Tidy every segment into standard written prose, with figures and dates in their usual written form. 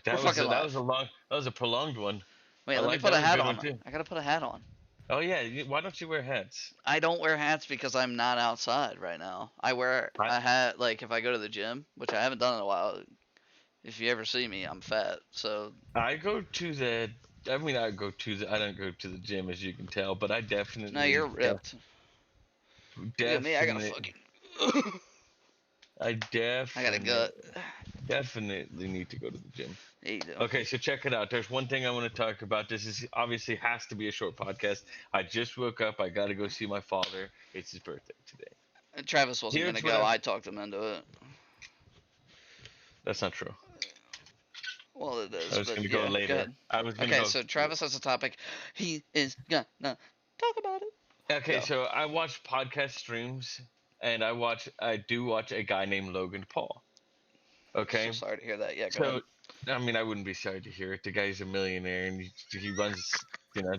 We're fucking that live. was a long, that was a prolonged one. Wait, I let me like put that a was a hat good one on. too. I gotta put a hat on. Oh yeah, why don't you wear hats? I don't wear hats because I'm not outside right now. I wear I a hat like if I go to the gym, which I haven't done in a while. If you ever see me, I'm fat. So I go to the. I mean, I go to the. I don't go to the gym as you can tell, but I no, you're definitely, ripped. Look at me. I got a definitely, fucking. I I got a definitely, gut. definitely need to go to the gym. Yeah, you do. Okay, so check it out. There's one thing I want to talk about. This is obviously has to be a short podcast. I just woke up. I got to go see my father. It's his birthday today. Travis wasn't gonna Here's what go. I've. I talked him into it. That's not true. Well, it I is, was but gonna go yeah, go later. ahead. I was gonna Okay, go. so Travis has a topic. He is gonna talk about it. Okay, Go. so I watch podcast streams, and I do watch a guy named Logan Paul. So Okay, sorry to hear that. Yeah, go so ahead. I mean, I wouldn't be sorry to hear it. The guy's a millionaire, and he runs,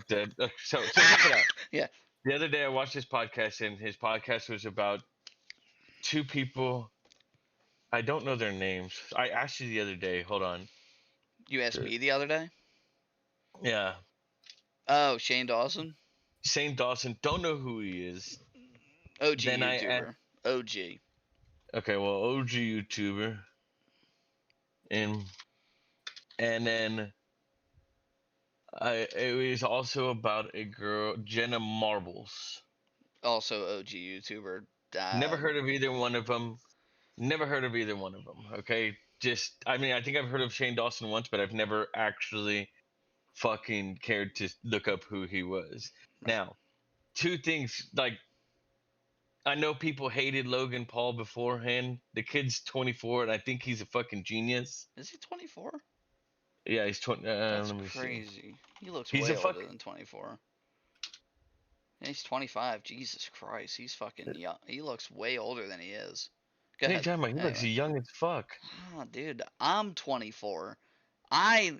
dead. So check it out. Yeah. The other day, I watched his podcast, and his podcast was about two people. I don't know their names. I asked you the other day. Hold on. You asked The- me the other day. Yeah, Oh, Shane Dawson, Shane Dawson. Don't know who he is. OG Then YouTuber. OG. okay, well, OG YouTuber, and then it was also about a girl, Jenna Marbles. Also OG YouTuber. Never heard of either one of them. Never heard of either one of them. Okay, just I mean, I think I've heard of Shane Dawson once, but I've never actually fucking cared to look up who he was. Right. Now, two things like I know people hated Logan Paul beforehand. The kid's 24, and I think he's a fucking genius. Is he 24? Yeah, he's 20. That's Let me see. crazy. He looks He's a way fuck. older than 24. Yeah, he's 25. Jesus Christ, he's fucking young. He looks way older than he is. Go What are you ahead. talking about? He looks Anyway. young as fuck. Oh, dude, I'm 24. I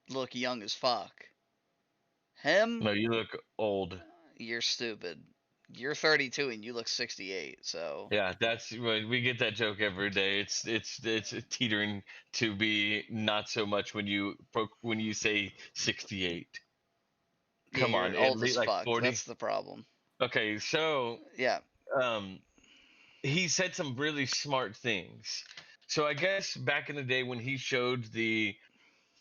look young as fuck. Him, No, you look old. you're stupid. You're 32 and you look 68. So Yeah, that's we get that joke every day. It's teetering to be not so much when you say 68. yeah, Come on, you're at old as least like fuck. 40. That's the problem. Okay, so Yeah. um he said some really smart things. So I guess back in the day when he showed the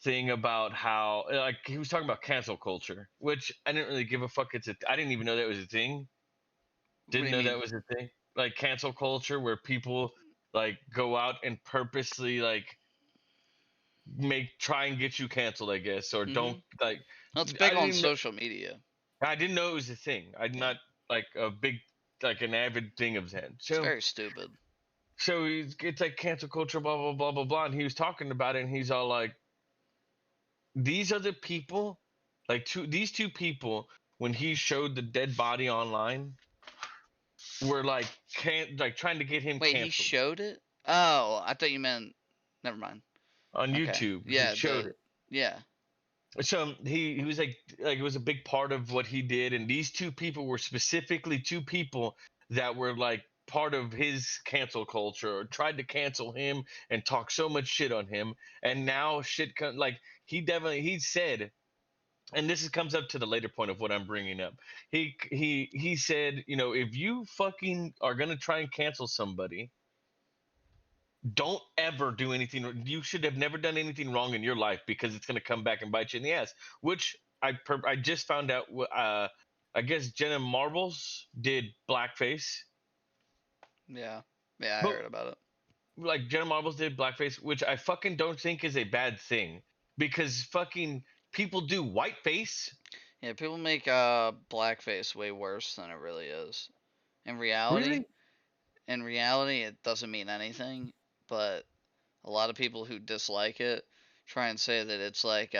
thing about how like he was talking about cancel culture, which I didn't really give a fuck. I didn't even know that was a thing. What do Didn't you know mean? that was a thing. Like cancel culture where people like go out and purposely like make try and get you canceled, I guess, or don't Mm-hmm. like Well, it's I big on didn't know, social media. I didn't know it was a thing. I'm Yeah. not like a big like an avid thing of that. It's very stupid. So it's like cancel culture, blah blah blah blah blah, and he was talking about it, and he's all like, "These are the people, like these two people, when he showed the dead body online, were like can't like trying to get him Wait, he canceled showed it? Oh, I thought you meant. Never mind. on Okay. YouTube. He Yeah. showed it. Yeah. So he was like it was a big part of what he did, and these two people were specifically two people that were like part of his cancel culture or tried to cancel him and talk so much shit on him, and now like he said, and comes up to the later point of what I'm bringing up. He said, if you fucking are gonna try and cancel somebody, don't ever do anything. You should have never done anything wrong in your life because it's going to come back and bite you in the ass. Which I just found out. I guess Jenna Marbles did blackface, Yeah. Yeah, I but heard about it. like Jenna Marbles did blackface, which I fucking don't think is a bad thing because fucking people do whiteface. Yeah, people make blackface way worse than it really is. In reality, Really? in reality, it doesn't mean anything. But a lot of people who dislike it try and say that it's like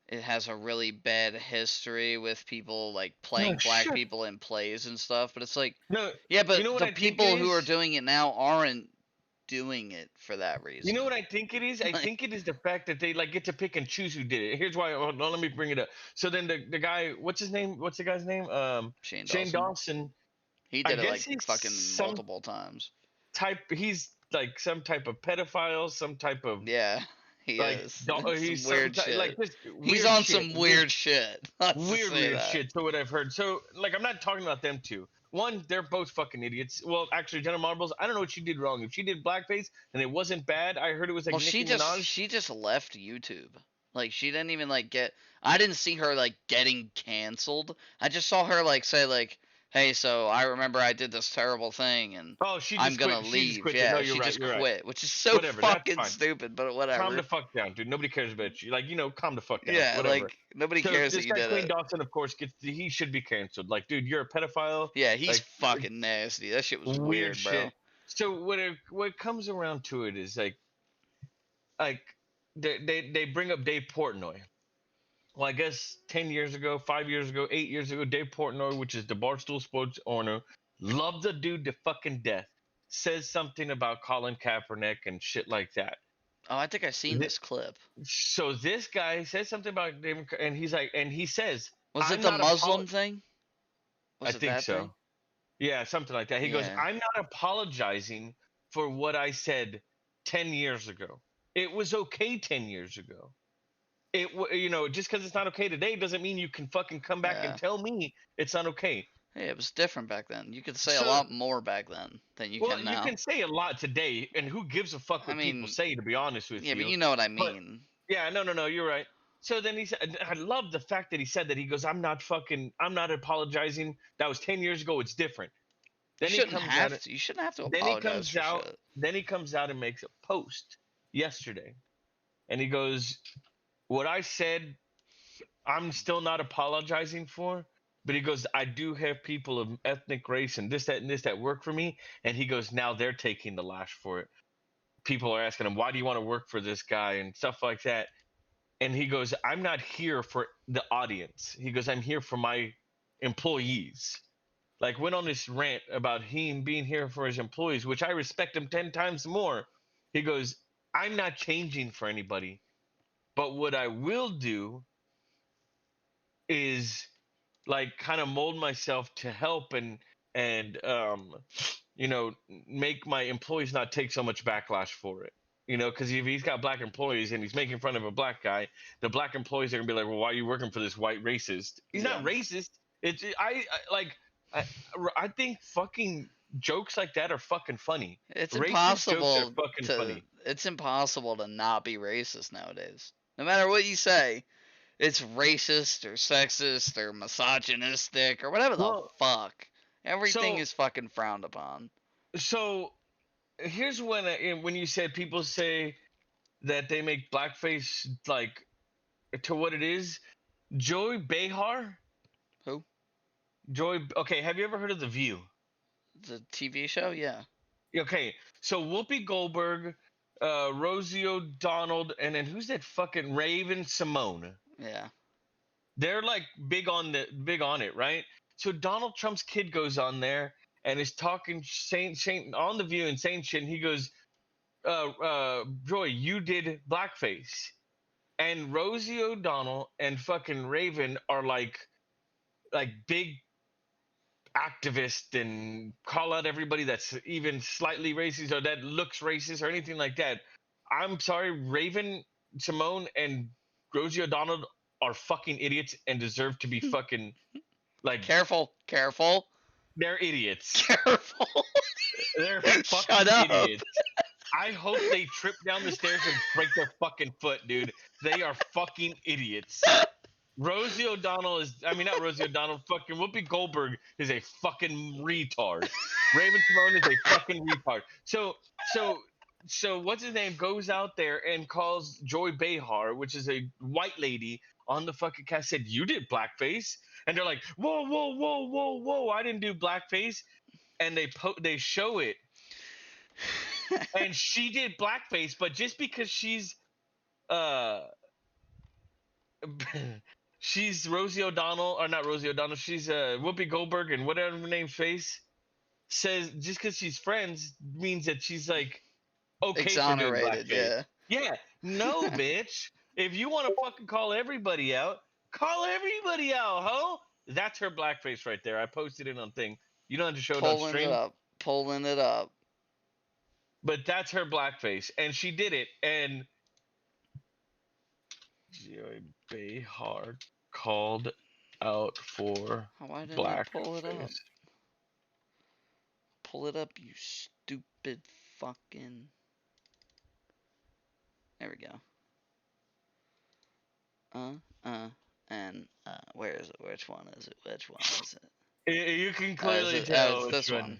it has a really bad history with people like No, playing black shut. people in plays and stuff. But it's like, No, yeah, you but know what the I think it people who are is. doing it now aren't doing it for that You reason. know what I think it is? I Like, think it is the fact that they like get to pick and choose who did it. Here's why. Hold on, let me bring it up. So then the guy, what's his name? What's the guy's name? Shane Shane Dawson, Dawson. he I did it guess like he's fucking some multiple times. type. He's like some type of pedophile, some type of Yeah, He Like is. he's Some weird sometimes shit. like just He's weird on shit. some weird shit. Let's just say Weird that. shit. So what I've heard. So like I'm not talking about them two. One, they're both fucking idiots. Well, actually, Jenna Marbles, I don't know what she did wrong. If she did blackface and it wasn't bad, I heard it was like Well, Nicki Minaj. she just left YouTube. Like she didn't even like get. I didn't see her like getting canceled. I just saw her like say like, "Hey, so I remember I did this terrible thing and Oh, she I'm just gonna quit. She just leave." quit. No, Yeah, you're she right. just You're right. quit, which is so Whatever. That's fucking fine. stupid, but Calm the whatever. fuck down, dude. Nobody cares about you. Like, calm the fuck down. Yeah, Whatever. like nobody So cares that this you guy did Queen it. Dawson, of course, he should be canceled. Like, dude, you're a pedophile. Yeah, he's Like, fucking nasty. That shit was weird weird, shit. bro. So what comes around to it is like they bring up Dave Portnoy. Well, I guess 10 years ago, 5 years ago, 8 years ago, Dave Portnoy, which is the Barstool Sports owner, loved the dude to fucking death. Says something about Colin Kaepernick and shit like that. Oh, I think I've seen this clip. So this guy says something about David, and he's like, and he says, Was it "I'm the not Muslim thing? I Was it think that thing? so. Yeah, something like that. He goes, Yeah. "I'm not apologizing for what I said 10 years ago. It was okay 10 years ago. Just because it's not okay today doesn't mean you can fucking come back and Yeah. tell me it's not okay." Hey, it was different back then. You could say a So, lot more back then than you well, can you now. can say a lot today, and who gives a fuck I what people mean, say? To be honest with yeah, but you, you know what I but mean. yeah, no, you're right. So then he said, I love the fact that he said that. He goes, I'm not apologizing. That was 10 years ago. It's different. You Then he shouldn't comes out, have to. You shouldn't have to then he apologize comes for out, shit. then he comes out and makes a post yesterday. And he goes, what I said, I'm still not apologizing for. But he goes, I do have people of ethnic race and this, that, and this that work for me. And he goes, now they're taking the lash for it. People are asking him, why do you want to work for this guy and stuff like that? And he goes, I'm not here for the audience. He goes, I'm here for my employees. Like, went on this rant about him being here for his employees, which I respect him 10 times more. He goes, I'm not changing for anybody. But what I will do is like kind of mold myself to help and make my employees not take so much backlash for it. Because if he's got black employees and he's making fun of a black guy, the black employees are gonna be like, well, why are you working for this white racist? He's Yeah. not racist. It's I think fucking jokes like that are fucking funny. It's Racist jokes are impossible fucking to. funny. It's impossible to not be racist nowadays. No matter what you say, it's racist or sexist or misogynistic or whatever the Well, fuck. Everything so is fucking frowned upon. so here's when you said people say that they make blackface like to what it is. Joy Behar. Who? Joy. Okay, have you ever heard of The View? The TV show? Yeah. Okay, so Whoopi Goldberg, Rosie O'Donnell, and then who's that fucking Raven Simone? Yeah. They're like big on it, right? So Donald Trump's kid goes on there and is talking saying on The View and saying shit. And he goes, Joy, you did blackface. And Rosie O'Donnell and fucking Raven are like big activists and call out everybody that's even slightly racist or that looks racist or anything like that. I'm sorry, Raven, Simone, and Rosie O'Donnell are fucking idiots and deserve to be fucking like Careful. Careful. they're idiots. Careful. They're Shut fucking up. idiots. I hope they trip down the stairs and break their fucking foot, dude. They are fucking idiots. Rosie O'Donnell not Rosie O'Donnell, fucking Whoopi Goldberg is a fucking retard. Raven Simone is a fucking retard. So what's his name goes out there and calls Joy Behar, which is a white lady, on the fucking cast, said, you did blackface. And they're like, whoa, whoa, whoa, whoa, whoa, I didn't do blackface. And they show it. And she did blackface, but just because she's she's Rosie O'Donnell, or not Rosie O'Donnell, she's Whoopi Goldberg and whatever her name's face says, just because she's friends means that she's like okay for doing Exonerated, blackface. yeah. Yeah, no, bitch. If you want to fucking call everybody out, ho. That's her blackface right there. I posted it on thing. You don't have to show it on Pulling it stream, up. Pulling it up. but that's her blackface, and she did it. And Joy Behar called out for Why didn't it pull it up? blackface. Pull it up, you stupid fucking. There we go. And where is it? Which one is it? Which one is it? You can Oh, clearly tell it's which this one.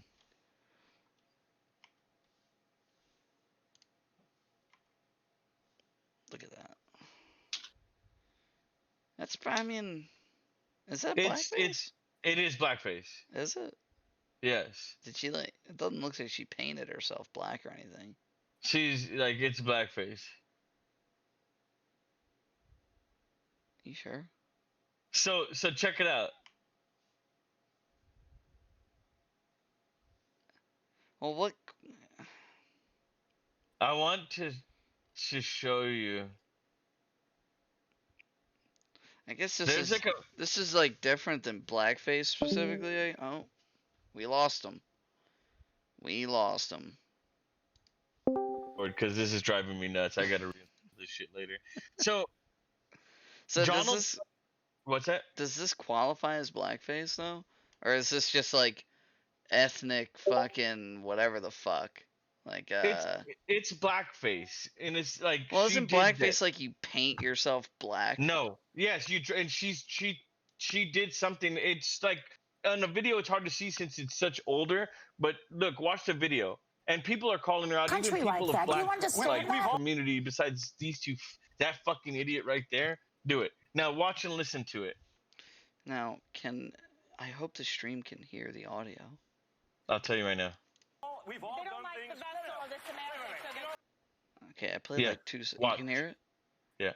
Look at that. That's, I mean, is that blackface? It is blackface. Is it? Yes. Did she like? It doesn't look like she painted herself black or anything. She's like, it's blackface. You sure? So check it out. Well, what? I want to show you. I guess There's this is like different than blackface specifically. Oh, we lost him. We lost him. because this is driving me nuts. I gotta read this shit later. So what's that? Does this qualify as blackface though, or is this just like ethnic fucking whatever the fuck? Like it's blackface, and it's like. Well, isn't blackface like you paint yourself black? No. Yes, and she did something. It's like on the video. It's hard to see since it's such older. But look, watch the video, and people are calling her out. Country even people like that. of black Do you understand like that? community. Besides these two, that fucking idiot right there. Do it now. Watch and listen to it. Now, I hope the stream can hear the audio. I'll tell you right now. We've all They don't done like things. the vessel of this America, so they Okay, I played like 2 seconds. You can hear it? Yeah.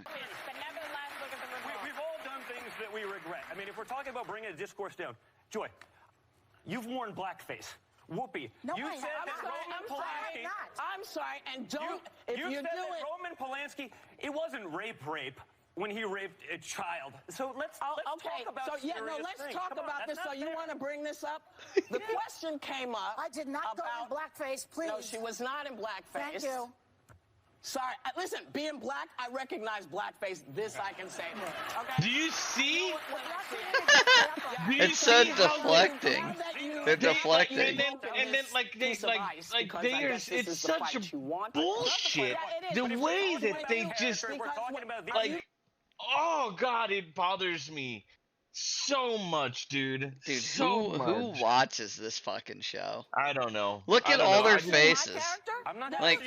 Okay. but nevertheless, look at the result. We've all done things that we regret. I mean, if we're talking about bringing a discourse down, Joy, you've worn blackface. Whoopi, No, you I said haven't. that Roman I'm sorry, Polanski. not. I'm sorry, and don't. If you you said do that it, Roman Polanski, it wasn't rape when he raped a child. So let's okay. talk about So yeah, no, serious let's things. talk Come on, about this. that's So not you fair. want to bring this up? The question came up. I did not go in blackface, please. No, she was not in blackface. Thank you. Sorry. Listen, being black, I recognize blackface. This I can say. Okay. Do you see? It's so deflecting. They're deflecting. And then it's such a bullshit. The way that they just We're talking about these. like, oh god, it bothers me so much, dude. Dude, so who much. watches this fucking show? I don't know. Look I at don't all know. their I just- faces. I'm not Like,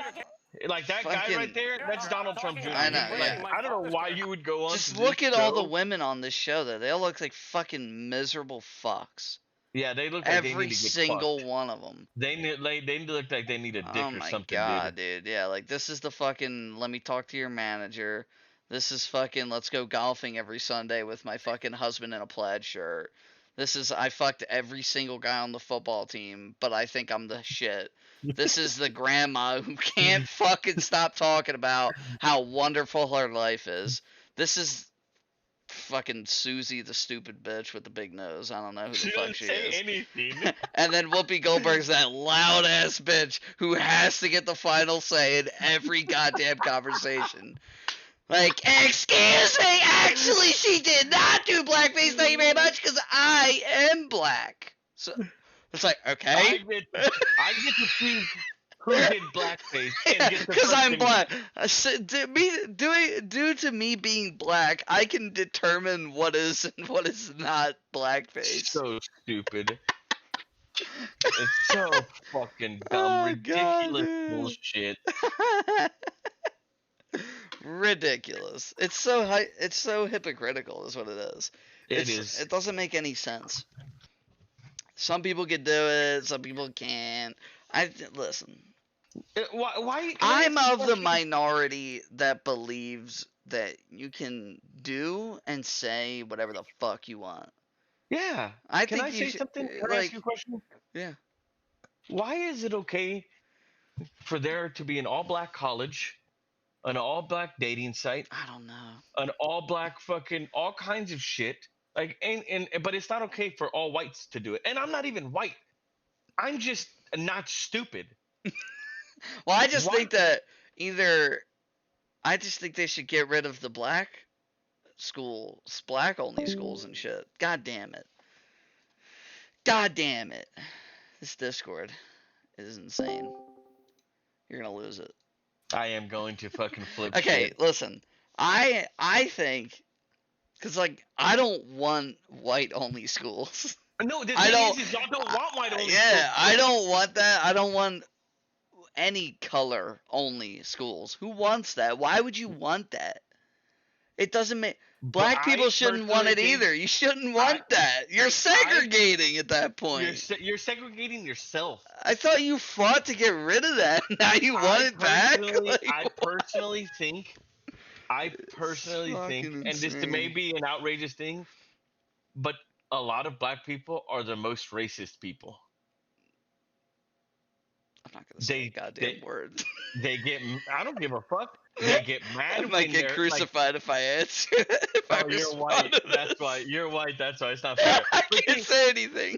Like that fucking- guy right there, that's Donald Trump Jr. I know, Like, yeah. I don't know why you would go on. Just to look this at all the show. women on this show though. They all look like fucking miserable fucks. Yeah, they look like they Every need to get single fucked. one of them. They look like they need a dick Oh or my something, god, dude. Yeah, like this is the fucking let me talk to your manager. This is fucking let's go golfing every Sunday with my fucking husband in a plaid shirt. This is I fucked every single guy on the football team, but I think I'm the shit. This is the grandma who can't fucking stop talking about how wonderful her life is. This is fucking Susie, the stupid bitch with the big nose. I don't know who the She fuck doesn't she say is. anything. And then Whoopi Goldberg's that loud ass bitch who has to get the final say in every goddamn conversation. Like, excuse me, actually, she did not do blackface. Thank you very much, because I am black. So it's like, okay, I get to see who did blackface and get the because I'm fucking- black. Due to me being black, I can determine what is and what is not blackface. So stupid. It's so fucking dumb, Oh, God, ridiculous dude. bullshit. Ridiculous. It's so hypocritical is what it is. It is. It doesn't make any sense. Some people can do it, some people can't. Listen. Why? I'm of the minority that believes that you can do and say whatever the fuck you want. Yeah. I Can think I you say should, something? Can I like, ask you a question? yeah. Why is it okay for there to be an all-black college, an all-black dating site, I don't know. an all-black fucking all kinds of shit? Like, but it's not okay for all whites to do it. And I'm not even white. I'm just not stupid. Well, I just Why- think that either I just think they should get rid of the black only schools and shit. God damn it. God damn it. This Discord is insane. You're gonna lose it. I am going to fucking flip Okay, shit. listen. I think, cause like I don't want white only schools. No, the I thing don't. is y'all don't want white only schools. Yeah, I don't want that. I don't want any color only schools. Who wants that? Why would you want that? It doesn't make black people shouldn't want it either. You shouldn't want that. You're segregating at that point. You're segregating yourself. I thought you fought to get rid of that. Now you want it back? Like, I personally think, fucking and this insane. may be an outrageous thing, but a lot of black people are the most racist people. I'm not gonna say a goddamn word. They get. I don't give a fuck. They get mad. I might get crucified if I answer. If you're white. That's why you're white. That's why it's not fair. I can't say anything.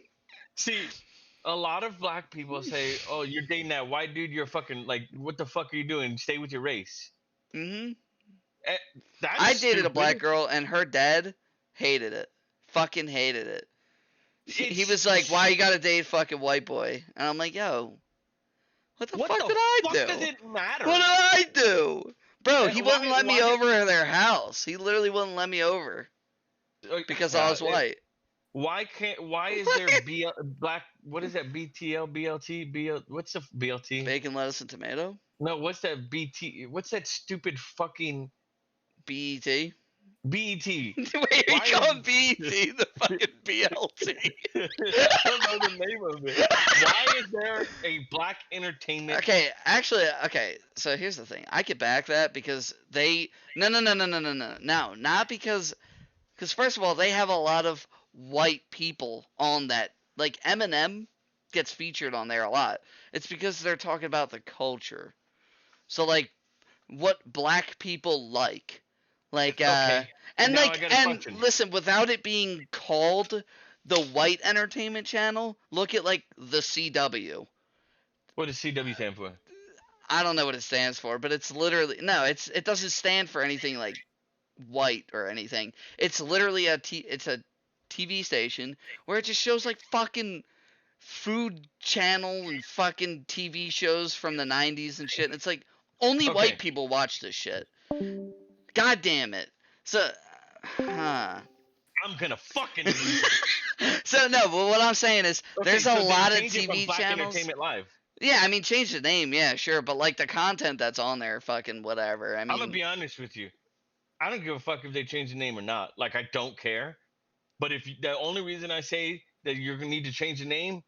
See, a lot of black people say, "Oh, you're dating that white dude. You're fucking like, what the fuck are you doing? Stay with your race." Mhm. That's I dated a stupid. black girl, and her dad hated it. Fucking hated it. He was like, "Why you gotta date fucking white boy?" And I'm like, "Yo, what the fuck did I do? Does it matter? What did I do?" Bro, And he wouldn't let me why over to their house. He literally wouldn't let me over because I was white. Why is there black? What is that? BTL, BLT, BL? What's the BLT? Bacon, lettuce, and tomato. No, what's that BT? What's that stupid fucking BET. BET? Wait, you call it BET the fucking BLT? I don't know the name of it. Why is there a black entertainment? Okay, actually, so here's the thing. I could back that because they no, not because first of all, they have a lot of white people on that. Like Eminem gets featured on there a lot. It's because they're talking about the culture. So like what black people like. Like Okay. and Now like I got a and question. listen, without it being called the white entertainment channel, look at like the CW. What does CW stand for? I don't know what it stands for, but it's literally it doesn't stand for anything like white or anything. It's literally it's a TV station where it just shows like fucking food channel and fucking TV shows from the 90s and shit. And it's like only white people watch this shit. God damn it. So I'm gonna fucking lose it. So no, but what I'm saying is there's a lot of TV Black channels. Entertainment Live. Yeah, I mean change the name, yeah, sure, but like the content that's on there, fucking whatever. I mean, I'm gonna be honest with you. I don't give a fuck if they change the name or not. Like I don't care. But the only reason I say that you're gonna need to change the name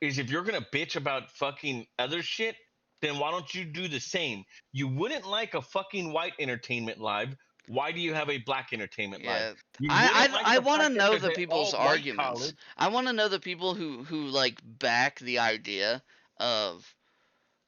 is if you're gonna bitch about fucking other shit, then why don't you do the same? You wouldn't like a fucking white entertainment live. Why do you have a black entertainment live? I want to know the people's arguments. I want to know the people who like back the idea of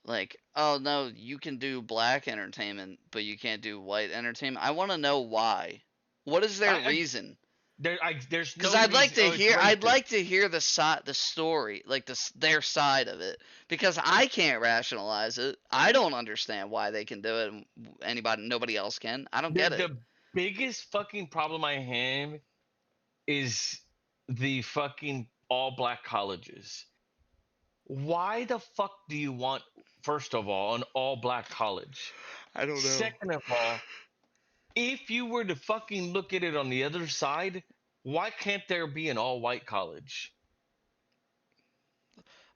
like, oh no, you can do black entertainment, but you can't do white entertainment. I want to know why. What is their reason? There's because no I'd like to reason- hear. I'd like to hear the story, like their side of it, because I can't rationalize it. I don't understand why they can do it, and nobody else can. I don't get it. The biggest fucking problem I have is the fucking all black colleges. Why the fuck do you want, first of all, an all black college? I don't know. Second of all, if you were to fucking look at it on the other side, why can't there be an all white college?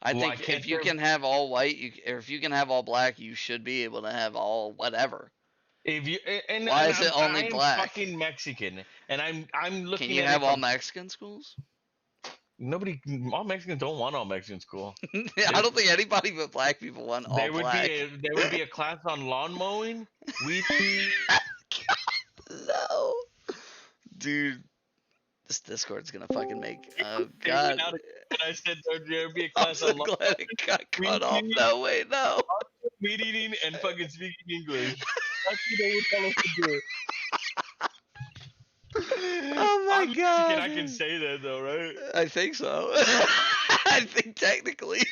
I think if you can have all white, or if you can have all black, you should be able to have all whatever. Why is it only black? I'm fucking Mexican, and I'm looking. Can you have all Mexican schools? All Mexicans don't want all Mexican school. I don't think anybody but black people want all black. There would be a class on lawn mowing. No, dude, this Discord's gonna fucking make. Oh god. I said there would be a class on lawn mowing. Glad it got cut off. No, wait, no. Meat eating and fucking speaking English. That's what they would tell us to do. Oh my god. I can say that though, right? I think so. I think technically.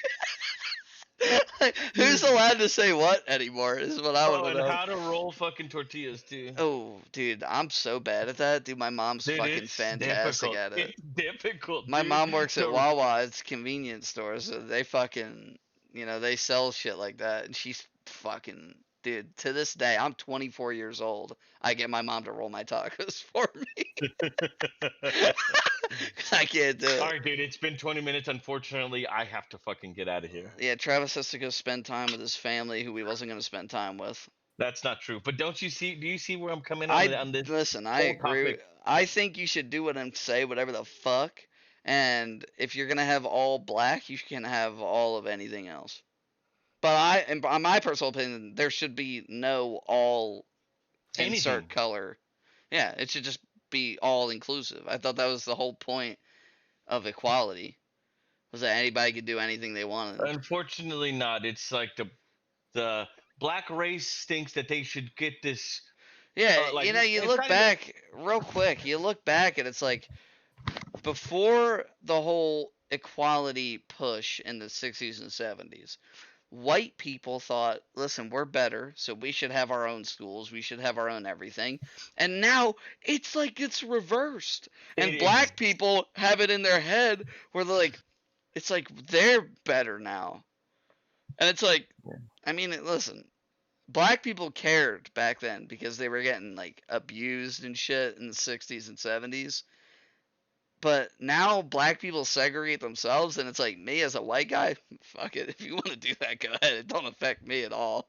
Who's allowed to say what anymore? Is what I Oh, want to and know. how to roll fucking tortillas too. Oh, dude, I'm so bad at that. Dude, my mom's Dude, fucking it's fantastic difficult. at it. It's difficult, My dude. mom works at So- Wawa. It's a convenience store, so they fucking, they sell shit like that. And she's fucking, dude, to this day, I'm 24 years old. I get my mom to roll my tacos for me. 'Cause I can't do All it. right, dude. It's been 20 minutes. Unfortunately, I have to fucking get out of here. Yeah, Travis has to go spend time with his family, who he wasn't going to spend time with. That's not true. But don't you see? Do you see where I'm coming on this? Listen, I whole agree. topic? I think you should do it and say whatever the fuck. And if you're gonna have all black, you can have all of anything else. But in my personal opinion, there should be no all insert Anything. color. Yeah, it should just be all inclusive. I thought that was the whole point of equality, was that anybody could do anything they wanted. Unfortunately, not. It's like the black race thinks that they should get this. Yeah, like, you it's look not even- back real quick. You look back and it's like before the whole equality push in the 60s and 70s, white people thought, listen, we're better, so we should have our own schools, we should have our own everything. And now it's like it's reversed. And It black is. people have it in their head where they're like, it's like they're better now. And it's like, I mean, listen, black people cared back then because they were getting like abused and shit in the 60s and 70s. But now black people segregate themselves, and it's like, me as a white guy, fuck it. If you want to do that, go ahead. It don't affect me at all.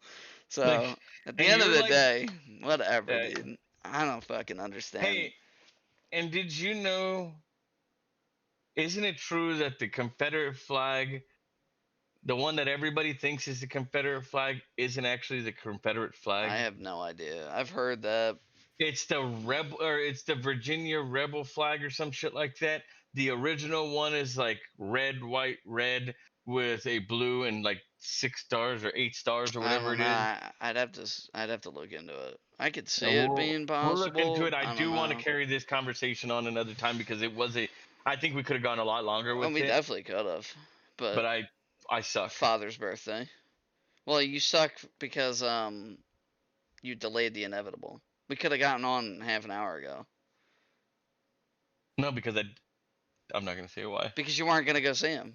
So Like, at the and end of you're the like- day, whatever, Yeah. dude. I don't fucking understand. Hey, and did you know? Isn't it true that the Confederate flag, the one that everybody thinks is the Confederate flag, isn't actually the Confederate flag? I have no idea. I've heard that. It's the it's the Virginia rebel flag or some shit like that. The original one is like red, white, red with a blue and like 6 stars or 8 stars or I whatever don't it know. is. I'd have to look into it. I could see Yeah, it being possible. We'll look into it. I don't do want to know. carry this conversation on another time because it was I think we could have gone a lot longer with Well, we it. definitely could have. But I suck. Father's birthday. Well, you suck because you delayed the inevitable. We could have gotten on half an hour ago. No, because I'm not gonna say why. Because you weren't gonna go see him.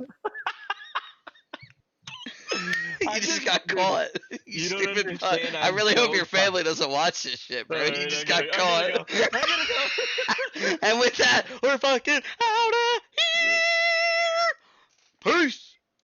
You I just just- got dude, caught. you don't stupid fuck. understand, I I'm really hope so your family doesn't watch this shit, bro. Alright, You just I got gotta caught. go. I gotta go. And with that, we're fucking out of here. Peace.